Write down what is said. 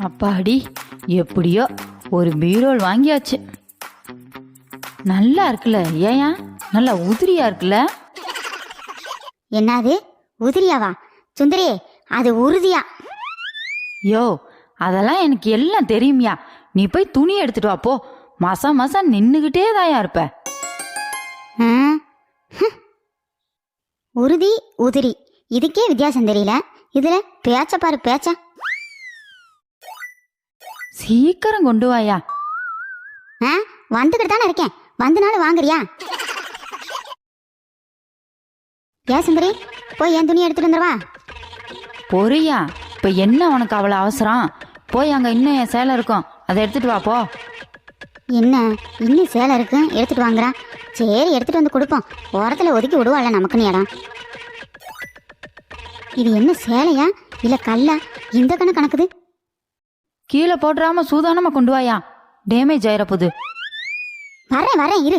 அப்பாடி, எப்படியோ ஒரு பீரோல் வாங்கியாச்சு. நல்லா இருக்குல்ல? ஏயா நல்லா உதிரியா இருக்குல்ல? என்னது உதிரியாவா? சுந்தரி, அது உறுதியா? யோ, அதெல்லாம் எனக்கு எல்லாம் தெரியுமியா. நீ போய் துணி எடுத்துட்டு வா போ. மாசம் மாசம் நின்னுகிட்டே தாயா இருப்ப. உறுதி உதிரி இதுக்கே வித்தியாசம் தெரியல. இதுல பேச்ச பாரு பேச்ச. சீக்கிரம் கொண்டு வாயா. வந்துகிட்டு தானே இருக்கேன், வந்தனாலும் வாங்குறியா? ஏன் சுந்தரி, போய் என் துணி எடுத்துட்டு வந்துருவா. பொரியா, இப்ப என்ன உனக்கு அவ்வளவு அவசரம்? போய் அங்க இன்னும் என் சேலை இருக்கும், அதை எடுத்துட்டு வா போ. என்ன இன்னும் சேலை இருக்கு, எடுத்துட்டு வாங்குறான். சரி, எடுத்துட்டு வந்து கொடுப்போம். ஓரத்துல ஒதுக்கி விடுவாள்ல நமக்குன்னு இடம். இது என்ன சேலையா இல்ல கல்லா? இந்த கணக்குது. கீழே போட்டுறாம சூதானமா கொண்டு வாயா, டேமேஜ் ஆயிர போகுது. வரேன் இரு.